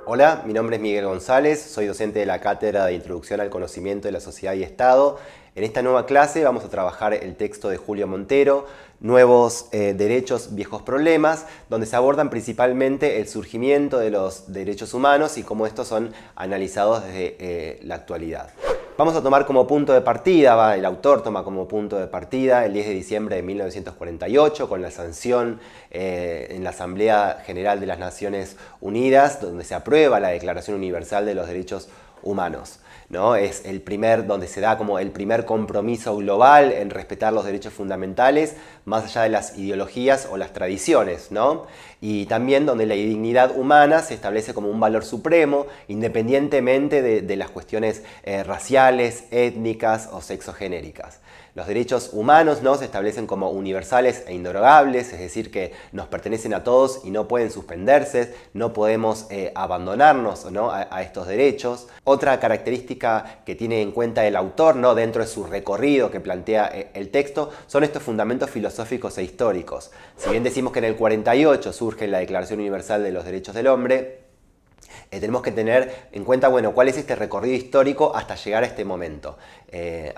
Hola, mi nombre es Miguel González, soy docente de la Cátedra de Introducción al Conocimiento de la Sociedad y Estado. En esta nueva clase vamos a trabajar el texto de Julio Montero, Nuevos derechos, viejos problemas, donde se abordan principalmente el surgimiento de los derechos humanos y cómo estos son analizados desde la actualidad. Vamos a tomar como punto de partida, el autor toma como punto de partida el 10 de diciembre de 1948 con la sanción en la Asamblea General de las Naciones Unidas, donde se aprueba la Declaración Universal de los Derechos Humanos, ¿no? Es el primer, donde se da como el primer compromiso global en respetar los derechos fundamentales, más allá de las ideologías o las tradiciones, ¿no? Y también donde la dignidad humana se establece como un valor supremo, independientemente de las cuestiones raciales, étnicas o sexogenéricas. Los derechos humanos, ¿no?, se establecen como universales e indrogables, es decir, que nos pertenecen a todos y no pueden suspenderse, no podemos abandonarnos, ¿no?, a estos derechos. Otra característica que tiene en cuenta el autor, ¿no?, dentro de su recorrido que plantea el texto, son estos fundamentos filosóficos e históricos. Si bien decimos que en el 48 surge la Declaración Universal de los Derechos del Hombre, tenemos que tener en cuenta, bueno, cuál es este recorrido histórico hasta llegar a este momento.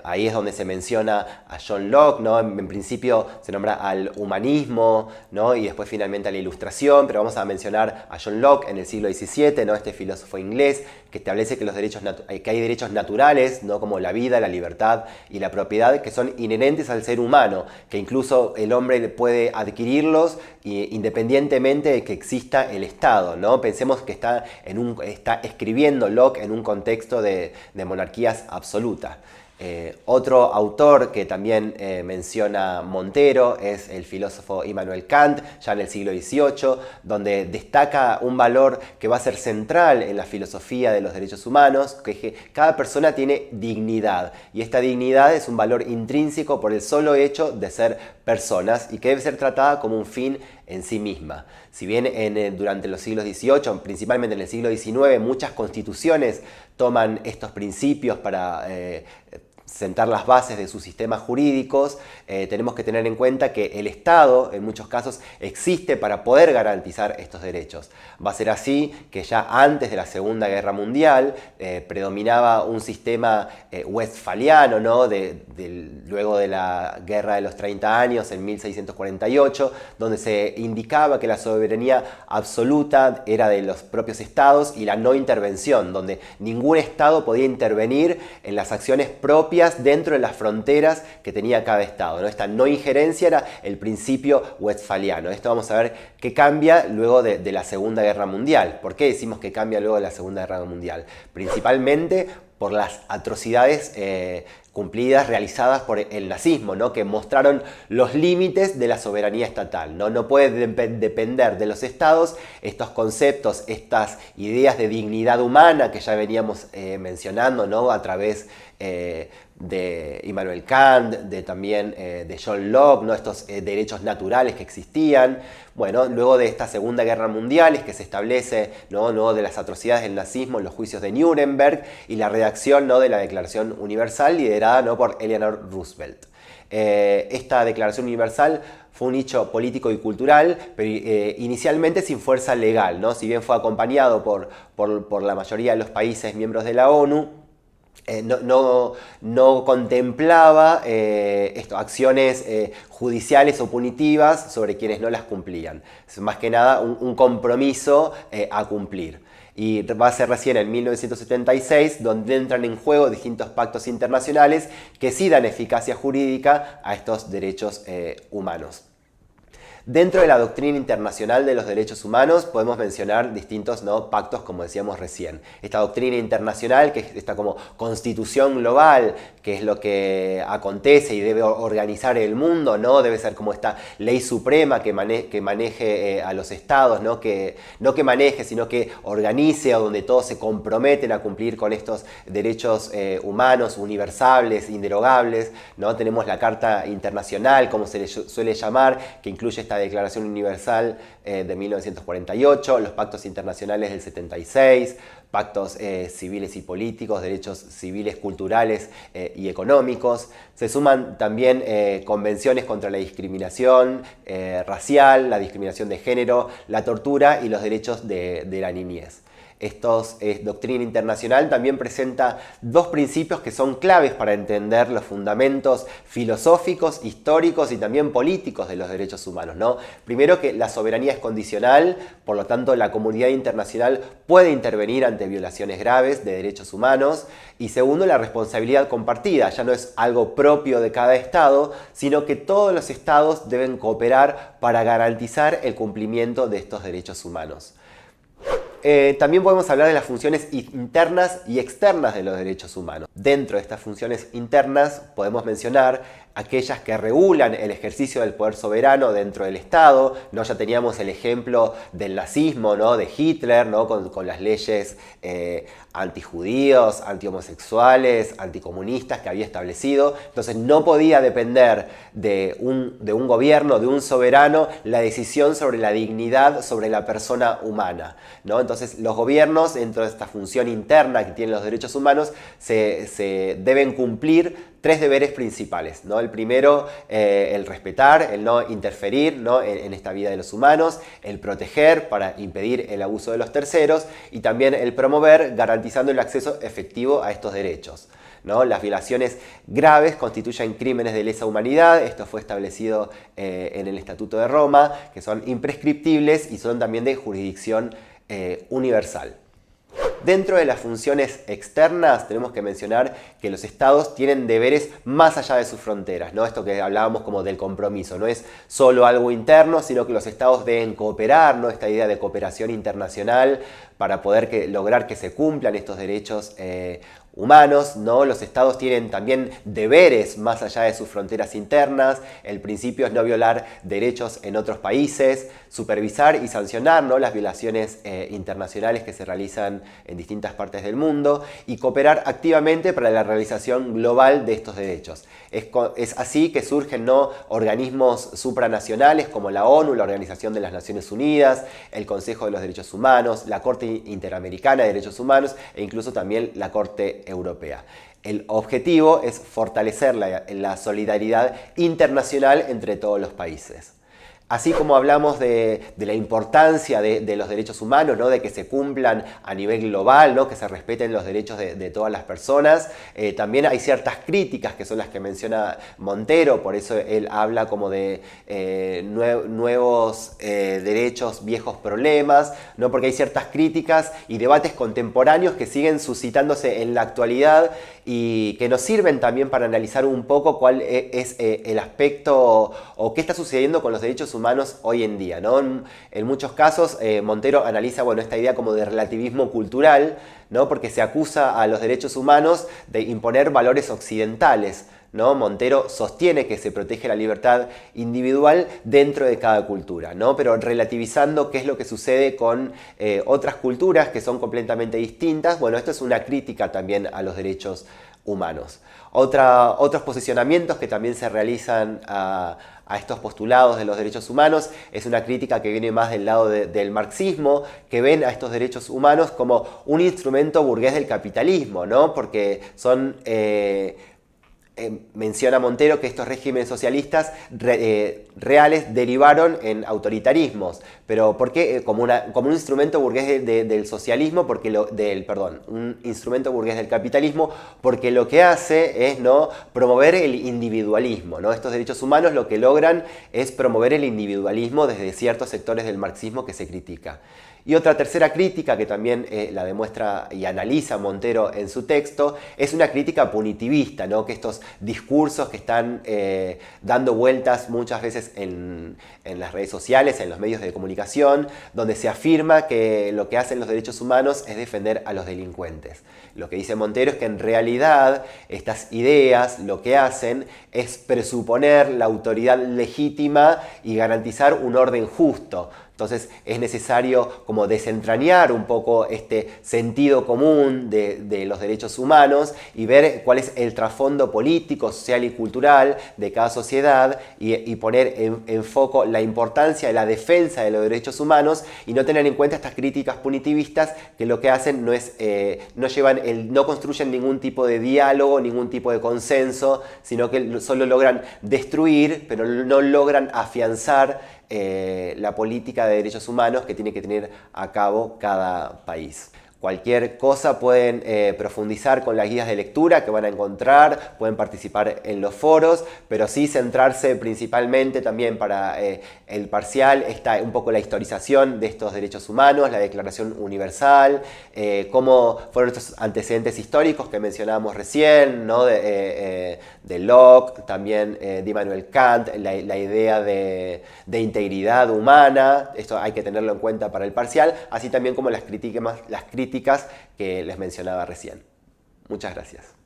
Ahí es donde se menciona a John Locke, ¿no? En principio se nombra al humanismo, ¿no?, y después finalmente a la ilustración, pero vamos a mencionar a John Locke en el siglo XVII, ¿no?, este filósofo inglés que establece que, que hay derechos naturales, ¿no?, como la vida, la libertad y la propiedad, que son inherentes al ser humano, que incluso el hombre puede adquirirlos independientemente de que exista el Estado, ¿no? Pensemos que está escribiendo Locke en un contexto de monarquías absolutas. Otro autor que también menciona Montero es el filósofo Immanuel Kant, ya en el siglo XVIII, donde destaca un valor que va a ser central en la filosofía de los derechos humanos, que es que cada persona tiene dignidad, y esta dignidad es un valor intrínseco por el solo hecho de ser personas y que debe ser tratada como un fin en sí misma. Si bien durante los siglos XVIII, principalmente en el siglo XIX, muchas constituciones toman estos principios para sentar las bases de sus sistemas jurídicos, tenemos que tener en cuenta que el Estado, en muchos casos, existe para poder garantizar estos derechos. Va a ser así que ya antes de la Segunda Guerra Mundial predominaba un sistema westfaliano, ¿no?, luego de la Guerra de los 30 años, en 1648, donde se indicaba que la soberanía absoluta era de los propios estados y la no intervención, donde ningún estado podía intervenir en las acciones propias dentro de las fronteras que tenía cada estado, ¿no? Esta no injerencia era el principio westfaliano. Esto vamos a ver que cambia luego de la Segunda Guerra Mundial. ¿Por qué decimos que cambia luego de la Segunda Guerra Mundial? Principalmente por las atrocidades cumplidas, realizadas por el nazismo, ¿no?, que mostraron los límites de la soberanía estatal, ¿no? No puede depender de los estados estos conceptos, estas ideas de dignidad humana que ya veníamos mencionando, ¿no?, a través de Immanuel Kant, también de John Locke, ¿no?, estos derechos naturales que existían. Bueno, luego de esta Segunda Guerra Mundial es que se establece, ¿no?, luego de las atrocidades del nazismo, los juicios de Nuremberg y la redacción, ¿no?, de la Declaración Universal liderada, ¿no?, por Eleanor Roosevelt. Esta Declaración Universal fue un hecho político y cultural, pero inicialmente sin fuerza legal, ¿no? Si bien fue acompañado por la mayoría de los países miembros de la ONU, no contemplaba acciones judiciales o punitivas sobre quienes no las cumplían. Es más que nada un compromiso a cumplir. Y va a ser recién en 1976 donde entran en juego distintos pactos internacionales que sí dan eficacia jurídica a estos derechos humanos. Dentro de la doctrina internacional de los derechos humanos podemos mencionar distintos, ¿no?, pactos, como decíamos recién. Esta doctrina internacional, que es esta como constitución global, que es lo que acontece y debe organizar el mundo, ¿no? Debe ser como esta ley suprema que maneje a los estados, ¿no? No que maneje, sino que organice, o donde todos se comprometen a cumplir con estos derechos humanos, universales, inderogables, ¿no? Tenemos la Carta Internacional, como se le suele llamar, que incluye esta Declaración Universal de 1948, los pactos internacionales del 76, pactos civiles y políticos, derechos civiles, culturales y económicos. Se suman también convenciones contra la discriminación racial, la discriminación de género, la tortura y los derechos de la niñez. Doctrina internacional también presenta dos principios que son claves para entender los fundamentos filosóficos, históricos y también políticos de los derechos humanos, ¿no? Primero, que la soberanía es condicional, por lo tanto la comunidad internacional puede intervenir ante violaciones graves de derechos humanos. Y segundo, la responsabilidad compartida, ya no es algo propio de cada Estado, sino que todos los Estados deben cooperar para garantizar el cumplimiento de estos derechos humanos. También podemos hablar de las funciones internas y externas de los derechos humanos. Dentro de estas funciones internas podemos mencionar aquellas que regulan el ejercicio del poder soberano dentro del Estado, ¿no? Ya teníamos el ejemplo del nazismo, ¿no? De Hitler, ¿no? Con las leyes antijudíos, antihomosexuales, anticomunistas que había establecido. Entonces no podía depender de un gobierno, de un soberano, la decisión sobre la dignidad, sobre la persona humana, ¿no? Entonces los gobiernos, dentro de esta función interna que tienen los derechos humanos, se deben cumplir tres deberes principales, ¿no? El primero, el respetar, el no interferir, ¿no? en esta vida de los humanos, el proteger para impedir el abuso de los terceros y también el promover, garantizando el acceso efectivo a estos derechos, ¿no? Las violaciones graves constituyen crímenes de lesa humanidad, esto fue establecido en el Estatuto de Roma, que son imprescriptibles y son también de jurisdicción universal. Dentro de las funciones externas tenemos que mencionar que los estados tienen deberes más allá de sus fronteras, ¿no? Esto que hablábamos como del compromiso, no es solo algo interno, sino que los estados deben cooperar, ¿no? Esta idea de cooperación internacional para poder lograr que se cumplan estos derechos humanos, ¿no? Los estados tienen también deberes más allá de sus fronteras internas. El principio es no violar derechos en otros países, supervisar y sancionar, ¿no? Las violaciones internacionales que se realizan en distintas partes del mundo y cooperar activamente para la realización global de estos derechos. Es así que surgen, ¿no? Organismos supranacionales como la ONU, la Organización de las Naciones Unidas, el Consejo de los Derechos Humanos, la Corte Interamericana de Derechos Humanos e incluso también la Corte Europea. El objetivo es fortalecer la solidaridad internacional entre todos los países. Así como hablamos de la importancia de los derechos humanos, ¿no? De que se cumplan a nivel global, ¿no? Que se respeten los derechos de todas las personas, también hay ciertas críticas que son las que menciona Montero, por eso él habla como de nuevos derechos, viejos problemas, ¿no? Porque hay ciertas críticas y debates contemporáneos que siguen suscitándose en la actualidad y que nos sirven también para analizar un poco cuál es el aspecto o qué está sucediendo con los derechos humanos hoy en día, ¿no? En muchos casos Montero analiza, bueno, esta idea como de relativismo cultural, ¿no? Porque se acusa a los derechos humanos de imponer valores occidentales, ¿no? Montero sostiene que se protege la libertad individual dentro de cada cultura, ¿no? Pero relativizando qué es lo que sucede con otras culturas que son completamente distintas. Bueno, esto es una crítica también a los derechos humanos. Otros posicionamientos que también se realizan a estos postulados de los derechos humanos es una crítica que viene más del lado del marxismo, que ven a estos derechos humanos como un instrumento burgués del capitalismo, ¿no? Porque son... menciona Montero que estos regímenes socialistas reales derivaron en autoritarismos. ¿Pero por qué? Como un instrumento burgués del socialismo, un instrumento burgués del capitalismo, porque lo que hace es, ¿no? Promover el individualismo, ¿no? Estos derechos humanos lo que logran es promover el individualismo desde ciertos sectores del marxismo que se critica. Y otra tercera crítica que también la demuestra y analiza Montero en su texto es una crítica punitivista, ¿no? Que estos discursos que están dando vueltas muchas veces en las redes sociales, en los medios de comunicación, donde se afirma que lo que hacen los derechos humanos es defender a los delincuentes. Lo que dice Montero es que en realidad estas ideas lo que hacen es presuponer la autoridad legítima y garantizar un orden justo. Entonces es necesario como desentrañar un poco este sentido común de los derechos humanos y ver cuál es el trasfondo político, social y cultural de cada sociedad y poner en foco la importancia de la defensa de los derechos humanos y no tener en cuenta estas críticas punitivistas que lo que hacen no construyen ningún tipo de diálogo, ningún tipo de consenso, sino que solo logran destruir, pero no logran afianzar la política de derechos humanos que tiene que tener a cabo cada país. Cualquier cosa pueden profundizar con las guías de lectura que van a encontrar, pueden participar en los foros, pero sí centrarse principalmente también para el parcial está un poco la historización de estos derechos humanos, la Declaración Universal, cómo fueron estos antecedentes históricos que mencionábamos recién, ¿no? de Locke, también de Immanuel Kant, la idea de integridad humana. Esto hay que tenerlo en cuenta para el parcial, así también como las críticas que les mencionaba recién. Muchas gracias.